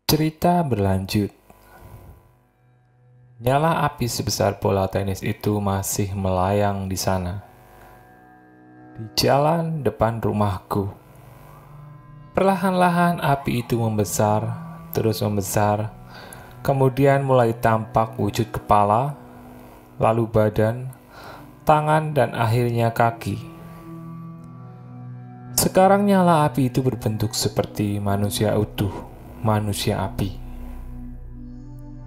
Cerita berlanjut. Nyala api sebesar bola tenis itu masih melayang di sana, di jalan depan rumahku. Perlahan-lahan api itu membesar, terus membesar, kemudian mulai tampak wujud kepala, lalu badan, tangan, dan akhirnya kaki. Sekarang nyala api itu berbentuk seperti manusia utuh, manusia api.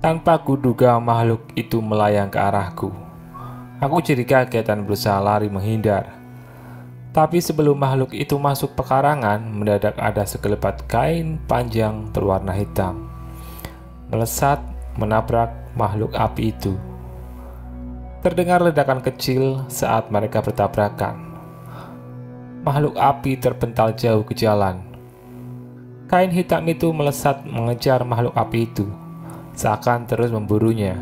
Tanpa kuduga makhluk itu melayang ke arahku. Aku jadi kaget dan berusaha lari menghindar. Tapi sebelum makhluk itu masuk pekarangan, mendadak ada sekelebat kain panjang berwarna hitam melesat menabrak makhluk api itu. Terdengar ledakan kecil saat mereka bertabrakan. Makhluk api terpental jauh ke jalan. Kain hitam itu melesat mengejar makhluk api itu, seakan terus memburunya.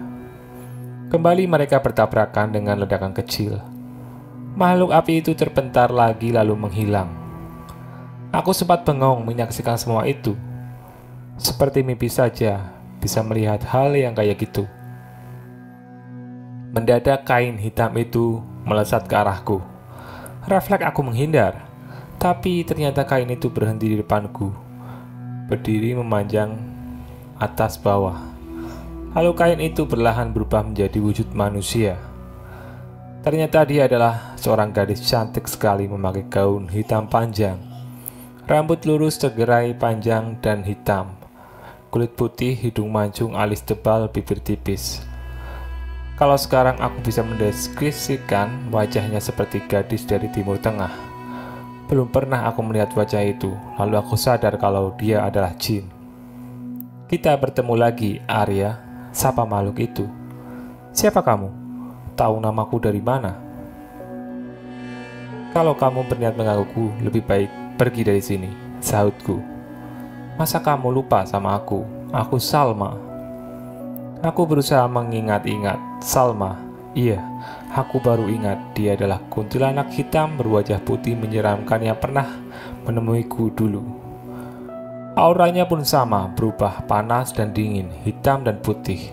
Kembali mereka bertabrakan dengan ledakan kecil. Makhluk api itu terpental lagi lalu menghilang. Aku sempat bengong menyaksikan semua itu. Seperti mimpi saja, bisa melihat hal yang kayak gitu. Mendadak kain hitam itu melesat ke arahku. Refleks aku menghindar, tapi ternyata kain itu berhenti di depanku, berdiri memanjang atas bawah. Lalu kain itu perlahan berubah menjadi wujud manusia. Ternyata dia adalah seorang gadis cantik sekali memakai gaun hitam panjang. Rambut lurus tergerai panjang dan hitam. Kulit putih, hidung mancung, alis tebal, bibir tipis. Kalau sekarang aku bisa mendeskripsikan wajahnya seperti gadis dari Timur Tengah. Belum pernah aku melihat wajah itu, lalu aku sadar kalau dia adalah jin. Kita bertemu lagi, Arya. Siapa makhluk itu? Siapa kamu? Tahu namaku dari mana? Kalau kamu berniat menggangguku, lebih baik pergi dari sini, sahutku. Masa kamu lupa sama aku? Aku Salma. Aku berusaha mengingat-ingat. Salma. Iya, aku baru ingat dia adalah kuntilanak hitam berwajah putih menyeramkan yang pernah menemuiku dulu. Auranya pun sama, berubah panas dan dingin, hitam dan putih.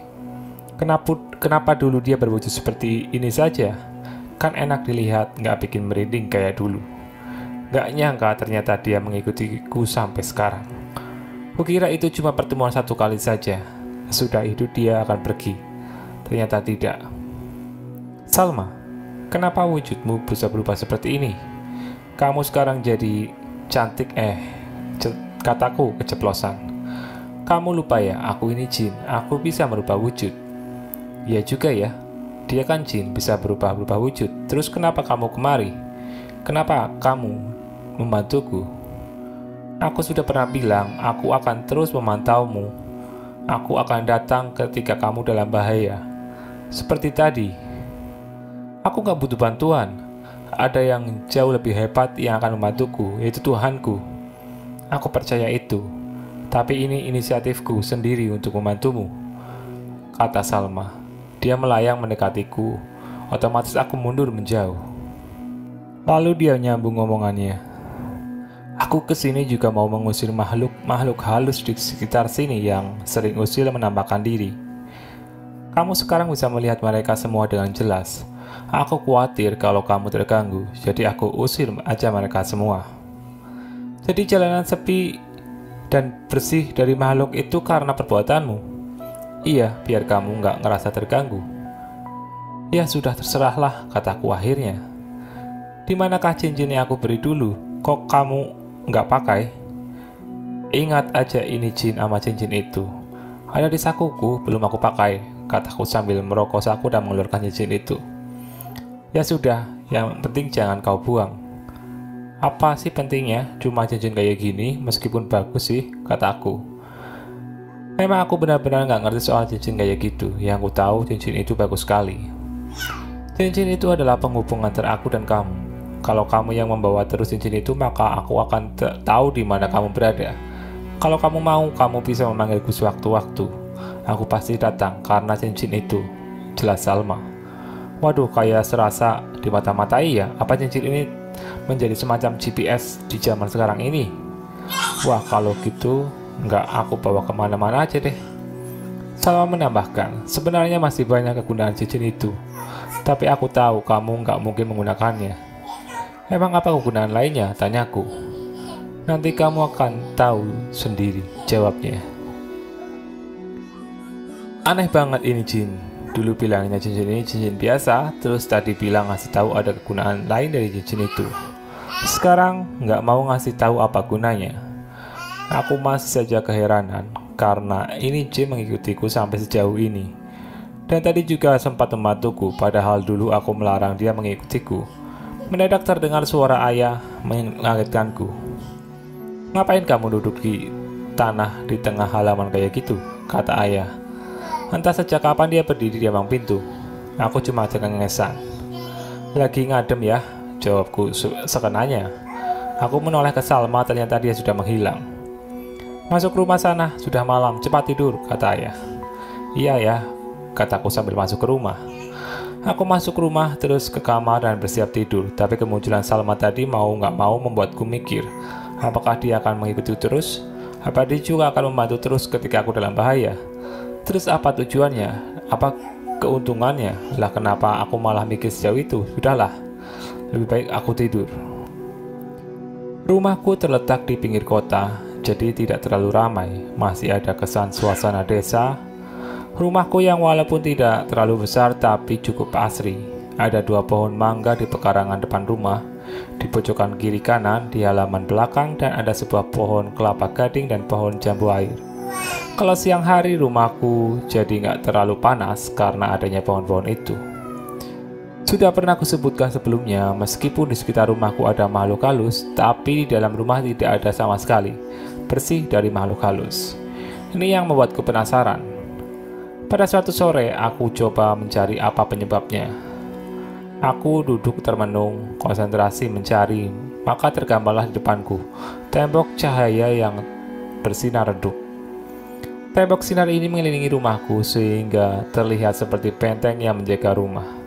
Kenapa dulu dia berwujud seperti ini saja? Kan enak dilihat, nggak bikin merinding kayak dulu. Nggak nyangka ternyata dia mengikutiku sampai sekarang. Kukira itu cuma pertemuan satu kali saja. Sudah itu dia akan pergi. Ternyata tidak. Salma, kenapa wujudmu bisa berubah seperti ini? Kamu sekarang jadi cantik kataku keceplosan. Kamu lupa ya, aku ini jin. Aku bisa merubah wujud. Ya juga ya, dia kan jin, bisa berubah-ubah wujud. Terus kenapa kamu kemari? Kenapa kamu membantuku? Aku sudah pernah bilang, aku akan terus memantaumu. Aku akan datang ketika kamu dalam bahaya. Seperti tadi. Aku gak butuh bantuan. Ada yang jauh lebih hebat yang akan membantuku, yaitu Tuhanku. Aku percaya itu. Tapi ini inisiatifku sendiri untuk membantumu, kata Salma. Dia melayang mendekatiku. Otomatis aku mundur menjauh. Lalu dia nyambung ngomongannya. Aku kesini juga mau mengusir makhluk halus di sekitar sini yang sering usil menampakkan diri. Kamu sekarang bisa melihat mereka semua dengan jelas. Aku khawatir kalau kamu terganggu, jadi aku usir aja mereka semua. Jadi jalanan sepi dan bersih dari makhluk itu karena perbuatanmu? Iya, biar kamu nggak ngerasa terganggu. Ya sudah, terserahlah, kataku akhirnya. Dimanakah cincin yang aku beri dulu? Kok kamu nggak pakai? Ingat aja ini jin sama cincin itu. Ada di sakuku, belum aku pakai, kataku sambil merokok saku dan mengeluarkan cincin itu. Ya sudah, yang penting jangan kau buang. Apa sih pentingnya? Cuma cincin kayak gini, meskipun bagus sih, kataku. Memang aku benar-benar nggak ngerti soal cincin kayak gitu. Yang aku tahu cincin itu bagus sekali. Cincin itu adalah penghubung antara aku dan kamu. Kalau kamu yang membawa terus cincin itu, maka aku akan tahu di mana kamu berada. Kalau kamu mau, kamu bisa memanggilku sewaktu-waktu. Aku pasti datang karena cincin itu. Jelas Salma. Waduh, kayak serasa di mata-matai ya. Apa cincin ini menjadi semacam GPS di zaman sekarang ini? Wah, kalau gitu Nggak aku bawa kemana-mana aja deh. Salma menambahkan, sebenarnya masih banyak kegunaan cincin itu, tapi aku tahu kamu nggak mungkin menggunakannya. Emang apa kegunaan lainnya? Tanyaku. Nanti kamu akan tahu sendiri, jawabnya. Aneh banget ini Jin. Dulu bilangnya cincin ini cincin biasa, terus tadi bilang ngasih tahu ada kegunaan lain dari cincin itu. Sekarang nggak mau ngasih tahu apa gunanya. Aku masih saja keheranan, karena ini Jin mengikutiku sampai sejauh ini. Dan tadi juga sempat membantuku, padahal dulu aku melarang dia mengikutiku. Mendadak terdengar suara ayah mengagetkanku. Ngapain kamu duduk di tanah di tengah halaman kayak gitu? Kata ayah. Entah sejak kapan dia berdiri di ambang pintu. Aku cuma cengengesan. Lagi ngadem ya, jawabku sekenanya. Aku menoleh ke Salma, ternyata dia sudah menghilang. Masuk rumah sana, sudah malam, cepat tidur, kata ayah. Iya ya, kataku sambil masuk ke rumah. Aku masuk rumah terus ke kamar dan bersiap tidur, tapi kemunculan Salma tadi mau nggak mau membuatku mikir, apakah dia akan mengikuti terus? Apa dia juga akan membantu terus ketika aku dalam bahaya? Terus apa tujuannya? Apa keuntungannya? Lah kenapa aku malah mikir sejauh itu? Sudahlah, lebih baik aku tidur. Rumahku terletak di pinggir kota, jadi tidak terlalu ramai. Masih ada kesan suasana desa. Rumahku yang walaupun tidak terlalu besar tapi cukup asri. Ada 2 pohon mangga di pekarangan depan rumah, di pojokan kiri kanan, di halaman belakang, dan ada sebuah pohon kelapa gading dan pohon jambu air. Kalau siang hari rumahku jadi nggak terlalu panas karena adanya pohon-pohon itu. Sudah pernah aku sebutkan sebelumnya, meskipun di sekitar rumahku ada makhluk halus, tapi di dalam rumah tidak ada sama sekali, bersih dari makhluk halus. Ini yang membuatku penasaran. Pada suatu sore, aku coba mencari apa penyebabnya. Aku duduk termenung, konsentrasi mencari, maka tergambarlah di depanku tembok cahaya yang bersinar redup. Tembok sinar ini mengelilingi rumahku sehingga terlihat seperti benteng yang menjaga rumah.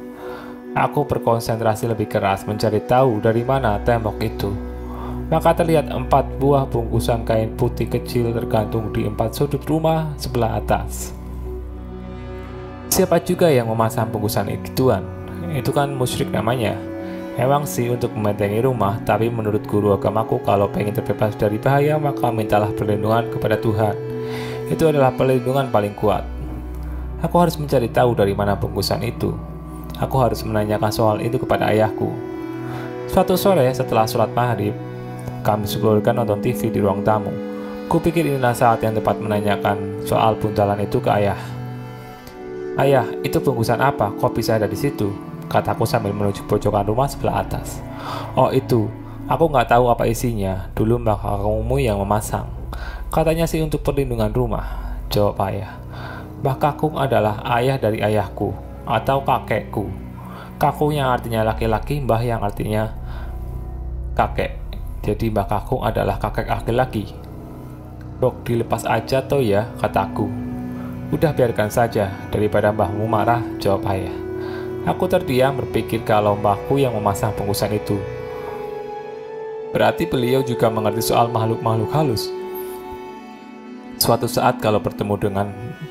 Aku berkonsentrasi lebih keras mencari tahu dari mana tembok itu. Maka terlihat 4 buah bungkusan kain putih kecil tergantung di 4 sudut rumah sebelah atas. Siapa juga yang memasang bungkusan ituan? Itu kan musyrik namanya. Emang sih untuk membentengi rumah, tapi menurut guru agamaku kalau pengen terbebas dari bahaya maka mintalah perlindungan kepada Tuhan. Itu adalah perlindungan paling kuat. Aku harus mencari tahu dari mana bungkusan itu. Aku harus menanyakan soal itu kepada ayahku. Suatu sore setelah sholat maghrib, kami sebelumnya nonton TV di ruang tamu. Kupikir inilah saat yang tepat menanyakan soal buntalan itu ke ayah. Ayah, itu bungkusan apa? Kok bisa ada di situ? Kataku sambil menuju pojokan rumah sebelah atas. Oh itu, aku nggak tahu apa isinya. Dulu mbak kakungmu yang memasang. Katanya sih untuk perlindungan rumah, jawab ayah. Mbah Kakung adalah ayah dari ayahku, atau kakekku. Kakung yang artinya laki-laki, mbah yang artinya kakek. Jadi Mbah Kakung adalah kakek laki-laki. Bok, dilepas aja toh ya, kataku. Udah biarkan saja, daripada mbahmu marah, jawab ayah. Aku terdiam berpikir kalau mbahku yang memasang bungkusan itu. Berarti beliau juga mengerti soal makhluk-makhluk halus. Suatu saat kalau bertemu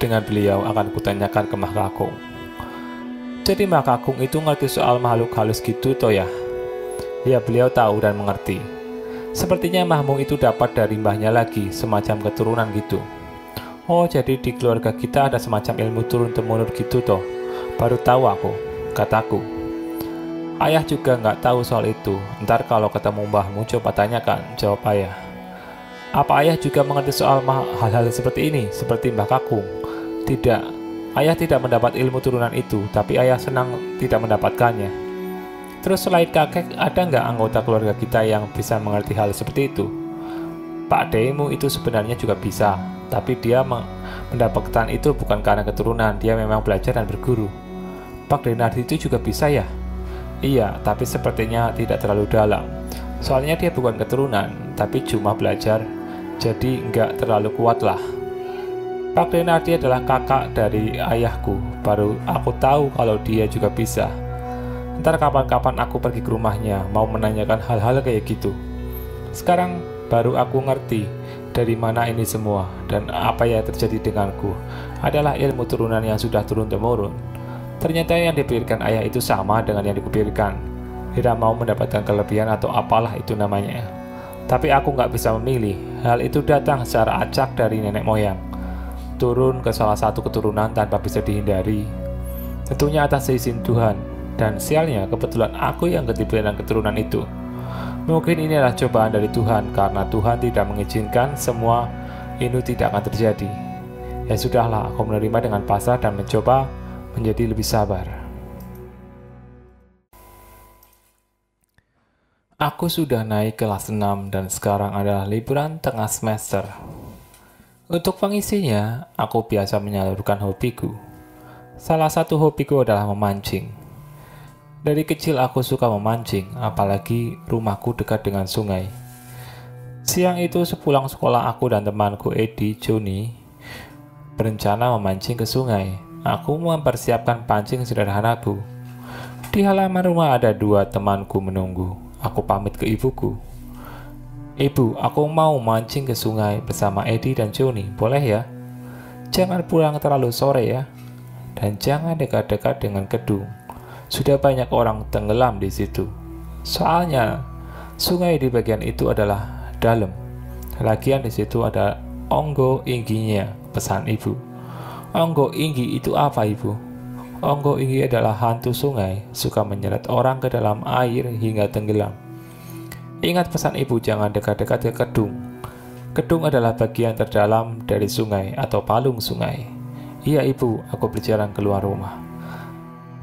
dengan beliau akan kutanyakan ke Mbah Kakung. Jadi Mbah Kakung itu ngerti soal makhluk halus gitu toh ya? Ya beliau tahu dan mengerti. Sepertinya mbahmu itu dapat dari mbahnya lagi, semacam keturunan gitu. Oh jadi di keluarga kita ada semacam ilmu turun-temurun gitu toh? Baru tahu aku, kataku. Ayah juga nggak tahu soal itu. Ntar kalau ketemu mbahmu coba tanyakan, jawab ayah. Apa ayah juga mengerti soal hal-hal seperti ini, seperti Mbah Kakung? Tidak, ayah tidak mendapat ilmu turunan itu, tapi ayah senang tidak mendapatkannya. Terus selain kakek, ada nggak anggota keluarga kita yang bisa mengerti hal seperti itu? Pak Demu itu sebenarnya juga bisa, tapi dia mendapatkan itu bukan karena keturunan, dia memang belajar dan berguru. Pak Denardi itu juga bisa ya? Iya, tapi sepertinya tidak terlalu dalam. Soalnya dia bukan keturunan, tapi cuma belajar, jadi nggak terlalu kuat lah. Pak Denardi adalah kakak dari ayahku, baru aku tahu kalau dia juga bisa. Ntar kapan-kapan aku pergi ke rumahnya, mau menanyakan hal-hal kayak gitu. Sekarang baru aku ngerti, Dari mana ini semua dan apa yang terjadi denganku adalah ilmu turunan yang sudah turun-temurun. Ternyata yang dipikirkan ayah itu sama dengan yang dikupikirkan. Tidak mau mendapatkan kelebihan atau apalah itu namanya. Tapi aku nggak bisa memilih. Hal itu datang secara acak dari nenek moyang. Turun ke salah satu keturunan tanpa bisa dihindari. Tentunya atas izin Tuhan. Dan sialnya kebetulan aku yang ketiban keturunan itu. Mungkin ini adalah cobaan dari Tuhan karena Tuhan tidak mengizinkan semua ini tidak akan terjadi. Ya sudahlah, aku menerima dengan pasrah dan mencoba menjadi lebih sabar. Aku sudah naik kelas 6 dan sekarang adalah liburan tengah semester. Untuk pengisinya, aku biasa menyalurkan hobiku. Salah satu hobiku adalah memancing. Dari kecil aku suka memancing, apalagi rumahku dekat dengan sungai. Siang itu sepulang sekolah aku dan temanku Edi, Joni, berencana memancing ke sungai. Aku mempersiapkan pancing sederhanaku. Di halaman rumah ada 2 temanku menunggu. Aku pamit ke ibuku. Ibu, aku mau mancing ke sungai bersama Edi dan Joni, boleh ya? Jangan pulang terlalu sore ya. Dan jangan dekat-dekat dengan kedung. Sudah banyak orang tenggelam di situ. Soalnya sungai di bagian itu adalah dalam. Lagian di situ ada onggo ingginya, pesan ibu. Onggo inggi itu apa, ibu? Onggo inggi adalah hantu sungai, suka menyeret orang ke dalam air hingga tenggelam. Ingat pesan ibu, jangan dekat-dekat ke kedung. Kedung adalah bagian terdalam dari sungai atau palung sungai. Iya ibu, aku berjalan keluar rumah.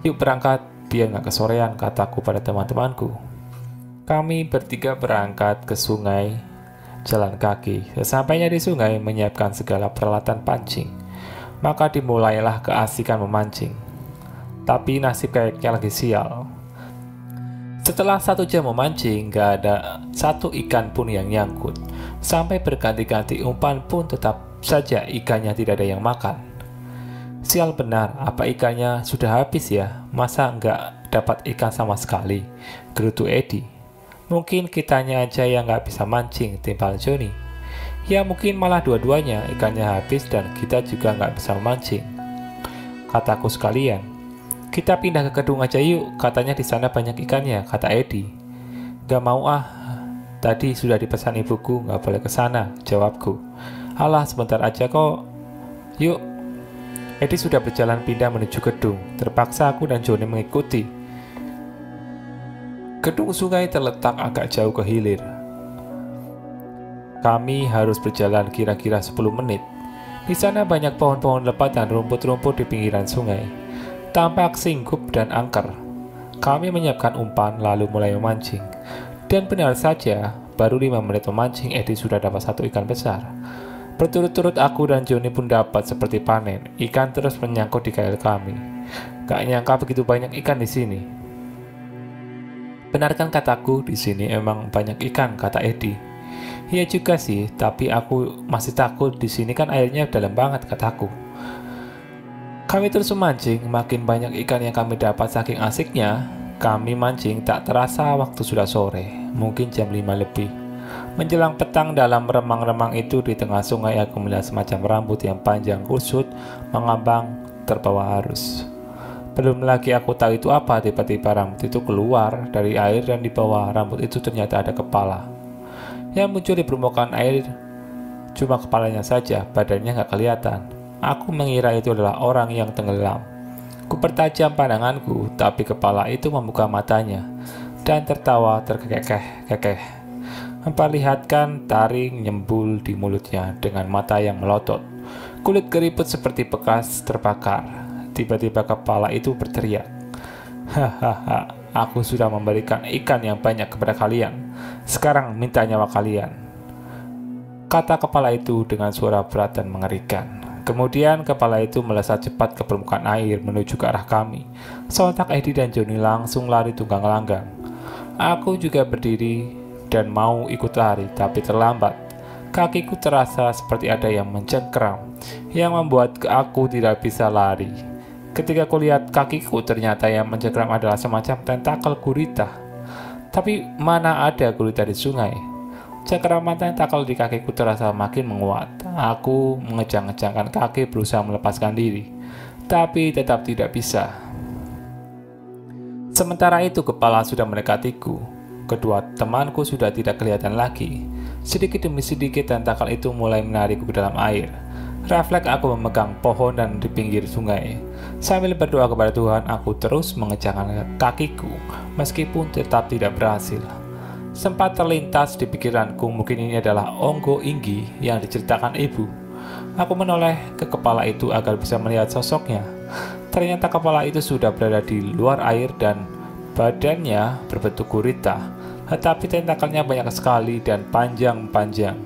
Yuk berangkat, biar nggak kesorean, kataku pada teman-temanku. Kami bertiga berangkat ke sungai, jalan kaki. Sesampainya di sungai, menyiapkan segala peralatan pancing. Maka dimulailah keasikan memancing. Tapi nasib kayaknya lagi sial. Setelah 1 jam memancing, gak ada satu ikan pun yang nyangkut. Sampai berganti-ganti umpan pun tetap saja ikannya tidak ada yang makan. Sial benar, apa ikannya sudah habis ya? Masa nggak dapat ikan sama sekali? Gerutu Edi. Mungkin kitanya aja yang nggak bisa mancing, timpal Joni. Ya mungkin malah dua-duanya, ikannya habis dan kita juga nggak bisa memancing. Kataku sekalian. Kita pindah ke kedung aja yuk, katanya di sana banyak ikannya, kata Edi. Gak mau ah, tadi sudah dipesan ibuku nggak boleh ke sana, jawabku. Alah sebentar aja kok. Yuk. Edi sudah berjalan pindah menuju gedung. Terpaksa aku dan Joni mengikuti. Gedung sungai terletak agak jauh ke hilir. Kami harus berjalan kira-kira 10 menit. Di sana banyak pohon-pohon lebat dan rumput-rumput di pinggiran sungai. Tampak singkup dan angker. Kami menyiapkan umpan lalu mulai memancing. Dan benar saja, baru 5 menit memancing, Edi sudah dapat 1 ikan besar. Berturut-turut aku dan Joni pun dapat seperti panen. Ikan terus menyangkut di kail kami. Gak nyangka begitu banyak ikan di sini. Benarkan kataku, di sini emang banyak ikan, kata Edi. Iya juga sih, tapi aku masih takut, di sini kan airnya dalam banget, kataku. Kami terus memancing, makin banyak ikan yang kami dapat saking asiknya. Kami mancing tak terasa waktu sudah sore, mungkin jam 5 lebih. Menjelang petang dalam remang-remang itu di tengah sungai aku melihat semacam rambut yang panjang kusut mengambang terbawa arus. Belum lagi aku tahu itu apa, tiba-tiba rambut itu keluar dari air dan di bawah rambut itu ternyata ada kepala. Yang muncul di permukaan air cuma kepalanya saja, badannya nggak kelihatan. Aku mengira itu adalah orang yang tenggelam. Kupertajam pandanganku, tapi kepala itu membuka matanya dan tertawa terkekeh-kekeh. Memperlihatkan taring nyembul di mulutnya dengan mata yang melotot. Kulit keriput seperti bekas terbakar. Tiba-tiba kepala itu berteriak. Hahaha, aku sudah memberikan ikan yang banyak kepada kalian. Sekarang minta nyawa kalian, kata kepala itu dengan suara berat dan mengerikan. Kemudian kepala itu melesat cepat ke permukaan air menuju ke arah kami. Sontak Edi dan Joni langsung lari tunggang langgang. Aku juga berdiri dan mau ikut lari, tapi terlambat. Kakiku terasa seperti ada yang mencengkeram, yang membuat aku tidak bisa lari. Ketika kulihat kakiku, ternyata yang mencengkeram adalah semacam tentakel gurita. Tapi mana ada gurita di sungai? Cengkeraman tentakel di kakiku terasa makin menguat. Aku mengejang-ejangkan kaki berusaha melepaskan diri, tapi tetap tidak bisa. Sementara itu kepala sudah mendekatiku. Kedua temanku sudah tidak kelihatan lagi. Sedikit demi sedikit tentakel itu mulai menarikku ke dalam air. Refleks aku memegang pohon dan di pinggir sungai. Sambil berdoa kepada Tuhan, aku terus mengejangkan kakiku, meskipun tetap tidak berhasil. Sempat terlintas di pikiranku mungkin ini adalah Onggo Inggi yang diceritakan ibu. Aku menoleh ke kepala itu agar bisa melihat sosoknya. Ternyata kepala itu sudah berada di luar air dan badannya berbentuk gurita, tetapi tentakelnya banyak sekali dan panjang-panjang.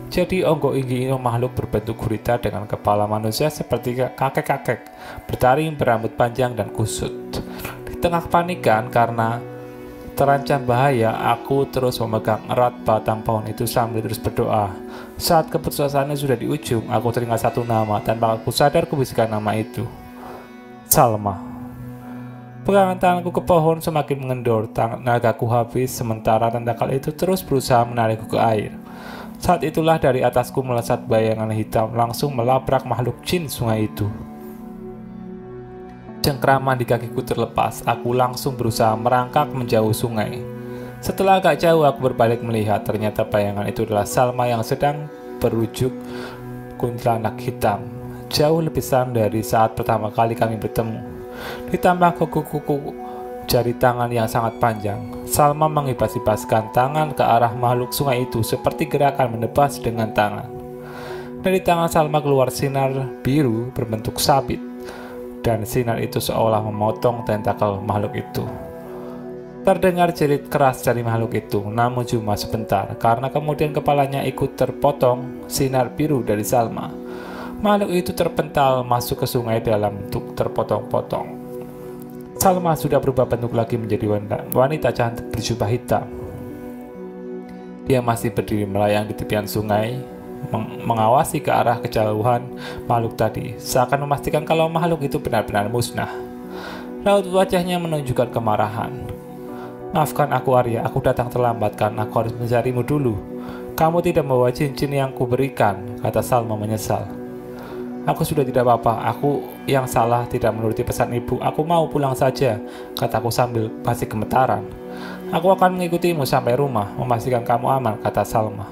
Jadi Onggo Inggi ini makhluk berbentuk gurita dengan kepala manusia seperti kakek-kakek, bertaring berambut panjang dan kusut. Di tengah kepanikan karena terancam bahaya, aku terus memegang erat batang pohon itu sambil terus berdoa. Saat keputusannya sudah di ujung, aku teringat satu nama. Tanpa aku sadar, kubisikkan nama itu. Salma. Pegangan tanganku ke pohon semakin mengendor. Tenagaku habis, sementara tentakel itu terus berusaha menarikku ke air. Saat itulah dari atasku melesat bayangan hitam langsung melabrak makhluk jin sungai itu. Cengkraman di kakiku terlepas, aku langsung berusaha merangkak menjauh sungai. Setelah agak jauh aku berbalik melihat, ternyata bayangan itu adalah Salma yang sedang berwujud kuntilanak hitam. Jauh lebih serem dari saat pertama kali kami bertemu. Ditambah kuku-kuku jari tangan yang sangat panjang, Salma mengibas-ibaskan tangan ke arah makhluk sungai itu seperti gerakan menebas dengan tangan. Dari tangan Salma keluar sinar biru berbentuk sabit, dan sinar itu seolah memotong tentakel makhluk itu. Terdengar jerit keras dari makhluk itu, namun cuma sebentar, karena kemudian kepalanya ikut terpotong sinar biru dari Salma. Makhluk itu terpental masuk ke sungai dalam bentuk terpotong-potong. Salma sudah berubah bentuk lagi menjadi wanita cantik berjubah hitam. Dia masih berdiri melayang di tepian sungai, mengawasi ke arah kejauhan makhluk tadi, seakan memastikan kalau makhluk itu benar-benar musnah. Raut wajahnya menunjukkan kemarahan. Maafkan aku Arya, aku datang terlambat karena aku harus mencarimu dulu. Kamu tidak membawa cincin yang kuberikan, kata Salma menyesal. Aku sudah tidak apa-apa, aku yang salah tidak menuruti pesan ibu. Aku mau pulang saja, kataku sambil masih gemetaran. Aku akan mengikutimu sampai rumah, memastikan kamu aman, kata Salma.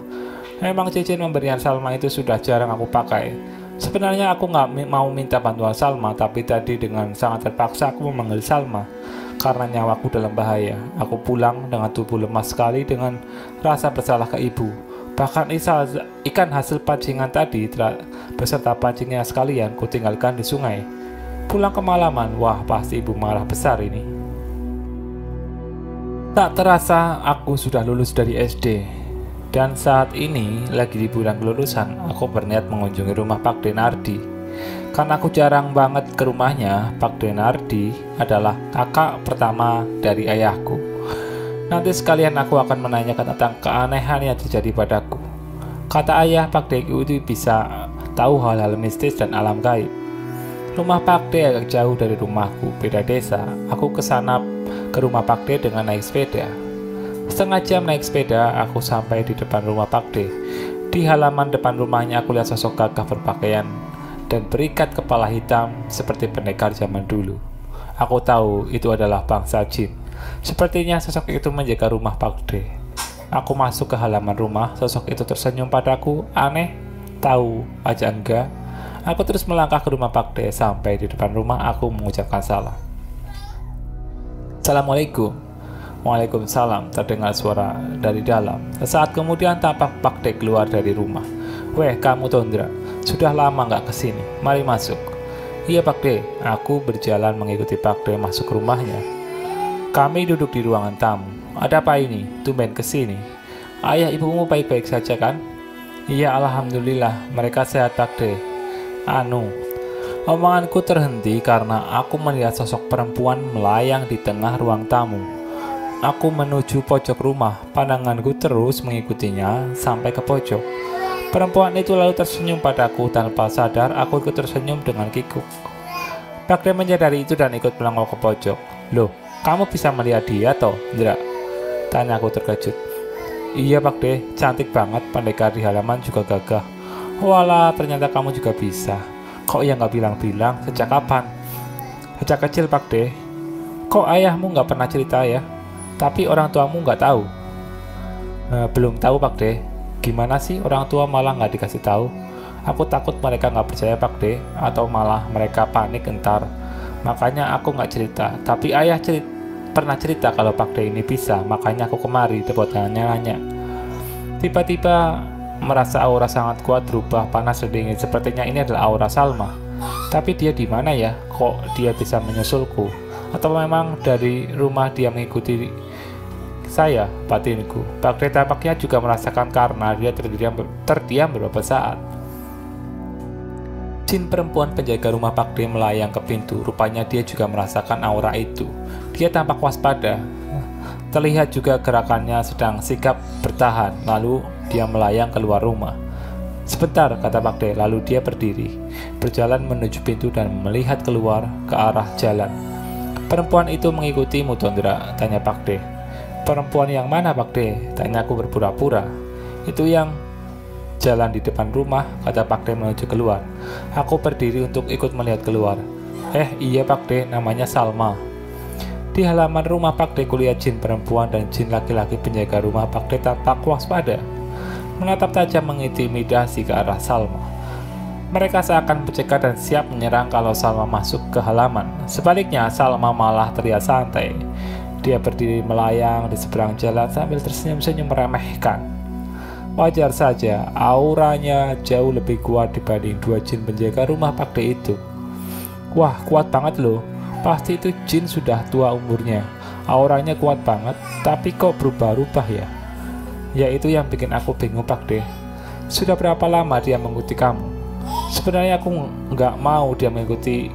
Memang cincin pemberian Salma itu sudah jarang aku pakai. Sebenarnya aku nggak mau minta bantuan Salma, tapi tadi dengan sangat terpaksa aku memanggil Salma karena nyawaku dalam bahaya. Aku pulang dengan tubuh lemas sekali dengan rasa bersalah ke ibu. Bahkan ikan hasil pancingan tadi beserta pancingnya sekalian kutinggalkan di sungai. Pulang kemalaman, wah pasti ibu marah besar ini. Tak terasa aku sudah lulus dari SD. Dan saat ini lagi di bulan kelulusan, aku berniat mengunjungi rumah Pak Denardi. Karena aku jarang banget ke rumahnya, Pak Denardi adalah kakak pertama dari ayahku. Nanti sekalian aku akan menanyakan tentang keanehan yang terjadi padaku. Kata ayah, Pak D itu bisa tahu hal-hal mistis dan alam gaib. Rumah Pak D agak jauh dari rumahku, beda desa. Aku kesana ke rumah Pak D dengan naik sepeda. Setengah jam naik sepeda, aku sampai di depan rumah Pak D. Di halaman depan rumahnya aku lihat sosok gagah berpakaian dan berikat kepala hitam seperti pendekar zaman dulu. Aku tahu itu adalah bangsa jin. Sepertinya sosok itu menjaga rumah Pak D. Aku masuk ke halaman rumah, sosok itu tersenyum padaku. Aneh, tahu aja enggak. Aku terus melangkah ke rumah Pak D. Sampai di depan rumah aku mengucapkan salam. Assalamualaikum. Waalaikumsalam, terdengar suara dari dalam. Sesaat kemudian tampak Pak D keluar dari rumah. Weh, kamu Tondra, sudah lama nggak kesini, mari masuk. Iya Pak D, aku berjalan mengikuti Pak D masuk rumahnya. Kami duduk di ruangan tamu. Ada apa ini? Tumben kesini. Ayah ibumu baik-baik saja kan? Iya alhamdulillah, mereka sehat Pak D. Omonganku terhenti karena aku melihat sosok perempuan melayang di tengah ruang tamu. Aku menuju pojok rumah, pandanganku terus mengikutinya sampai ke pojok. Perempuan itu lalu tersenyum padaku, tanpa sadar aku ikut tersenyum dengan kikuk. Pak D menyadari itu dan ikut melangkah ke pojok. Loh, kamu bisa melihat dia toh, Indra? Tanya aku terkejut. Iya Pak De, cantik banget, pendekar di halaman juga gagah. Walah, ternyata kamu juga bisa. Kok ya nggak bilang-bilang, sejak kapan? Sejak kecil Pak De. Kok ayahmu nggak pernah cerita ya? Tapi orang tuamu nggak tahu? Belum tahu Pak De. Gimana sih orang tua malah nggak dikasih tahu? Aku takut mereka nggak percaya Pak De, atau malah mereka panik entar. Makanya aku nggak cerita. Tapi ayah pernah cerita kalau Pak De ini bisa, makanya aku kemari buat nanya-nanya. Tiba-tiba merasa aura sangat kuat berubah panas dan dingin. Sepertinya ini adalah aura Salma. Tapi dia di mana ya? Kok dia bisa menyusulku? Atau memang dari rumah dia mengikuti saya, batinku. Pak De tampaknya juga merasakan karena dia terdiam beberapa saat. Jin perempuan penjaga rumah Pak De melayang ke pintu. Rupanya dia juga merasakan aura itu. Dia tampak waspada. Terlihat juga gerakannya sedang sikap bertahan. Lalu dia melayang keluar rumah. Sebentar, kata Pak De. Lalu dia berdiri, berjalan menuju pintu dan melihat keluar ke arah jalan. Perempuan itu mengikutimu, Tondra? Tanya Pak De. Perempuan yang mana, Pak De? Tanyaku berpura-pura. Itu yang jalan di depan rumah, kata Pak De menuju keluar. Aku berdiri untuk ikut melihat keluar. Iya Pak De, namanya Salma. Di halaman rumah Pak De kulihat jin perempuan dan jin laki-laki penjaga rumah Pak De tampak waspada, menatap tajam mengintimidasi ke arah Salma. Mereka seakan mencegah dan siap menyerang kalau Salma masuk ke halaman. Sebaliknya, Salma malah terlihat santai. Dia berdiri melayang di seberang jalan sambil tersenyum-senyum meremehkan. Wajar saja, auranya jauh lebih kuat dibanding dua jin penjaga rumah Pak De itu. Wah, kuat banget loh. Pasti itu jin sudah tua umurnya. Auranya kuat banget, tapi kok berubah-ubah ya? Ya itu yang bikin aku bingung Pak De. Sudah berapa lama dia mengikuti kamu? Sebenarnya aku nggak mau dia mengikuti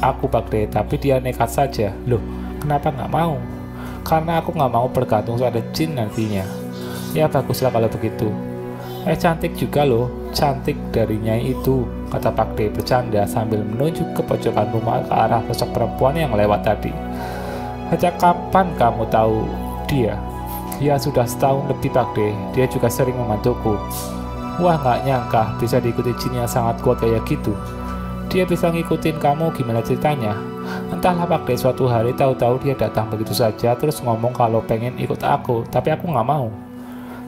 aku Pak De, tapi dia nekat saja. Loh, kenapa nggak mau? Karena aku nggak mau bergantung pada jin nantinya. Ya baguslah kalau begitu. Cantik juga loh, cantik dari Nyai itu, kata Pak De bercanda sambil menunjuk ke pojokan rumah ke arah sosok perempuan yang lewat tadi. Sejak kapan kamu tahu dia? Ya sudah setahun lebih Pak De, dia juga sering membantuku. Wah, nggak nyangka bisa diikuti jin yang sangat kuat kayak gitu. Dia bisa ngikutin kamu, gimana ceritanya? Entahlah Pak De, suatu hari tahu-tahu dia datang begitu saja terus ngomong kalau pengen ikut aku, tapi aku nggak mau.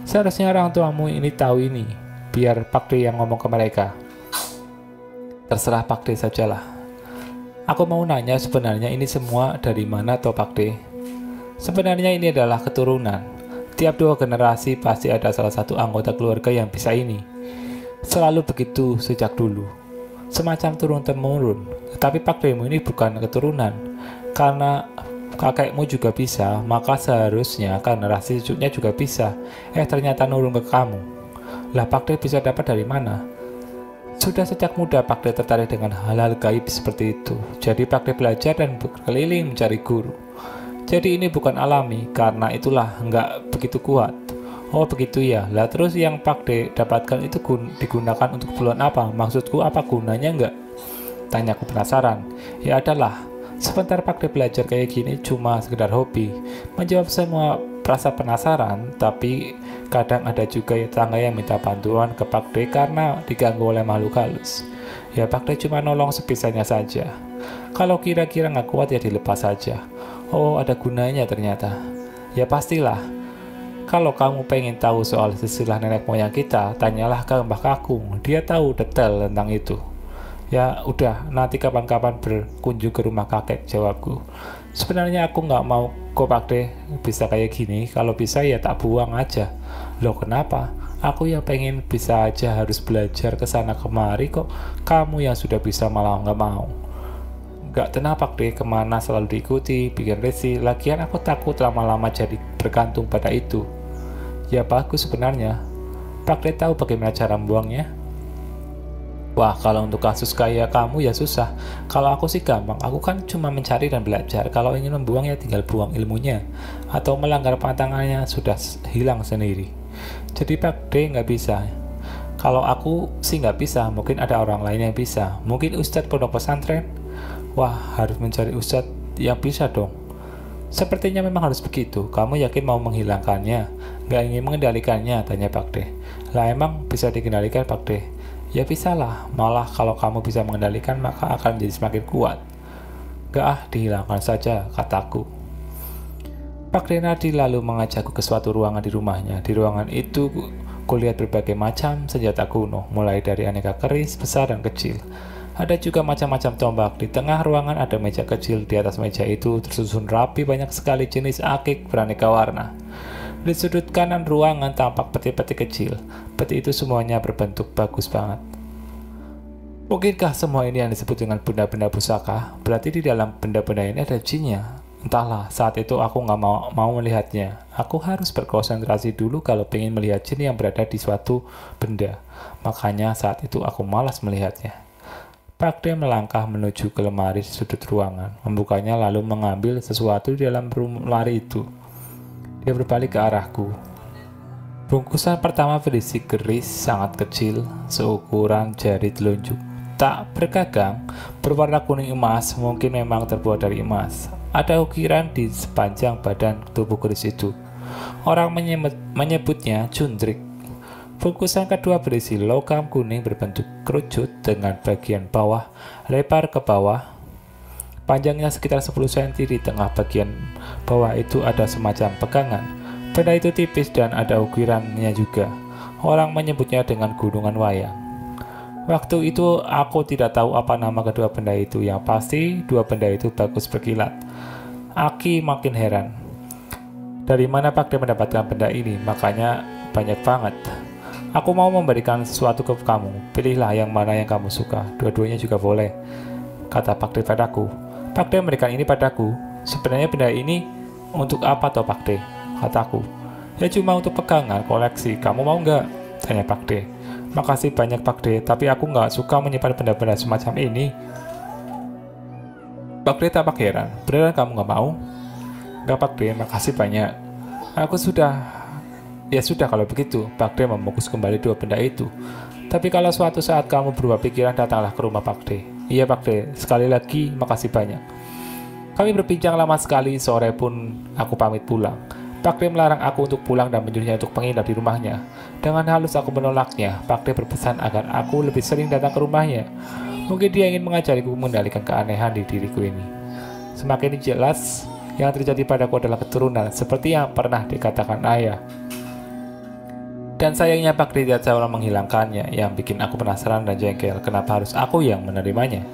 Seharusnya orang tuamu ini tahu ini, biar Pak De yang ngomong ke mereka. Terserah Pak De sajalah. Aku mau nanya, sebenarnya ini semua dari mana toh Pak De? Sebenarnya ini adalah keturunan. Tiap 2 generasi pasti ada salah satu anggota keluarga yang bisa ini. Selalu begitu sejak dulu. Semacam turun-temurun. Tetapi Pak De-mu ini bukan keturunan. Karena kakekmu juga bisa, maka seharusnya generasi cucunya juga bisa. Ternyata nurun ke kamu. Lah Pak De bisa dapat dari mana? Sudah sejak muda Pak De tertarik dengan hal-hal gaib seperti itu. Jadi Pak De belajar dan berkeliling mencari guru. Jadi ini bukan alami, karena itulah nggak begitu kuat. Oh begitu ya. Lah terus yang Pak De dapatkan itu digunakan untuk keperluan apa? Maksudku apa gunanya nggak? Tanyaku penasaran. Ya adalah. Sebentar Pak De belajar kayak gini cuma sekedar hobi. Menjawab semua rasa penasaran, tapi kadang ada juga tetangga yang minta bantuan ke Pak De karena diganggu oleh makhluk halus. Ya Pak De cuma nolong sebisanya saja. Kalau kira-kira nggak kuat ya dilepas saja. Oh ada gunanya ternyata. Ya pastilah. Kalau kamu pengen tahu soal silsilah nenek moyang kita, tanyalah ke Mbah Kakung. Dia tahu detail tentang itu. Ya udah, nanti kapan-kapan berkunjung ke rumah kakek, jawabku. Sebenarnya aku nggak mau kok Pak De bisa kayak gini. Kalau bisa ya tak buang aja. Loh kenapa? Aku yang pengen bisa aja harus belajar ke sana kemari kok. Kamu yang sudah bisa malah nggak mau. Nggak tenang Pak De, kemana selalu diikuti, bikin risih. Lagian aku takut lama-lama jadi bergantung pada itu. Ya bagus sebenarnya. Pak De tahu bagaimana cara membuangnya? Wah, kalau untuk kasus kayak kamu ya susah. Kalau aku sih gampang, aku kan cuma mencari dan belajar. Kalau ingin membuang ya tinggal buang ilmunya. Atau melanggar pantangannya sudah hilang sendiri. Jadi Pak D nggak bisa. Kalau aku sih nggak bisa, mungkin ada orang lain yang bisa. Mungkin Ustadz pondok pesantren. Wah, harus mencari Ustadz yang bisa dong. Sepertinya memang harus begitu. Kamu yakin mau menghilangkannya? Nggak ingin mengendalikannya? Tanya Pakde. Lah emang bisa dikendalikan, Pakde? Ya bisa lah. Malah kalau kamu bisa mengendalikan maka akan menjadi semakin kuat. Nggak dihilangkan saja, kataku. Pakde Nardi lalu mengajakku ke suatu ruangan di rumahnya. Di ruangan itu kulihat berbagai macam senjata kuno, mulai dari aneka keris, besar dan kecil. Ada juga macam-macam tombak. Di tengah ruangan ada meja kecil. Di atas meja itu tersusun rapi banyak sekali jenis akik beraneka warna. Di sudut kanan ruangan tampak peti-peti kecil. Peti itu semuanya berbentuk bagus banget. Mungkinkah semua ini yang disebut dengan benda-benda pusaka? Berarti di dalam benda-benda ini ada jinnya. Entahlah, saat itu aku nggak mau melihatnya. Aku harus berkonsentrasi dulu kalau ingin melihat jin yang berada di suatu benda. Makanya saat itu aku malas melihatnya. Pakde melangkah menuju ke lemari di sudut ruangan, membukanya lalu mengambil sesuatu di dalam lemari itu. Dia berbalik ke arahku. Bungkusan pertama berisi keris sangat kecil, seukuran jari telunjuk. Tak bergagang, berwarna kuning emas, mungkin memang terbuat dari emas. Ada ukiran di sepanjang badan tubuh keris itu. Orang menyebutnya cundrik. Bungkusan kedua berisi logam kuning berbentuk kerucut dengan bagian bawah lebar ke bawah. Panjangnya sekitar 10 cm. Di tengah bagian bawah itu ada semacam pegangan. Benda itu tipis dan ada ukirannya juga. Orang menyebutnya dengan gunungan wayang. Waktu itu aku tidak tahu apa nama kedua benda itu. Yang pasti dua benda itu bagus berkilat. Aki makin heran. Dari mana Pakde mendapatkan benda ini? Makanya banyak banget. Aku mau memberikan sesuatu ke kamu. Pilihlah yang mana yang kamu suka. Dua-duanya juga boleh, kata Pakde padaku. Pakde memberikan ini padaku. Sebenarnya benda ini untuk apa toh, Pakde? Kataku. Ya cuma untuk pegangan, koleksi. Kamu mau nggak? Tanya Pakde. Makasih banyak Pakde, tapi aku nggak suka menyimpan benda-benda semacam ini. Pakde tampak heran. Beneran kamu nggak mau? Nggak Pakde, makasih banyak. Aku sudah. Ya sudah kalau begitu, Pakde membungkus kembali dua benda itu. Tapi kalau suatu saat kamu berubah pikiran, datanglah ke rumah Pakde. Iya Pakde, sekali lagi makasih banyak. Kami berbincang lama sekali, sore pun aku pamit pulang. Pakde melarang aku untuk pulang dan menyuruhnya untuk menginap di rumahnya. Dengan halus aku menolaknya. Pakde berpesan agar aku lebih sering datang ke rumahnya. Mungkin dia ingin mengajariku mengendalikan keanehan di diriku ini. Semakin jelas, yang terjadi padaku adalah keturunan, seperti yang pernah dikatakan ayah. Dan sayangnya Pakde tidak selalu menghilangkannya, yang bikin aku penasaran dan jengkel. Kenapa harus aku yang menerimanya?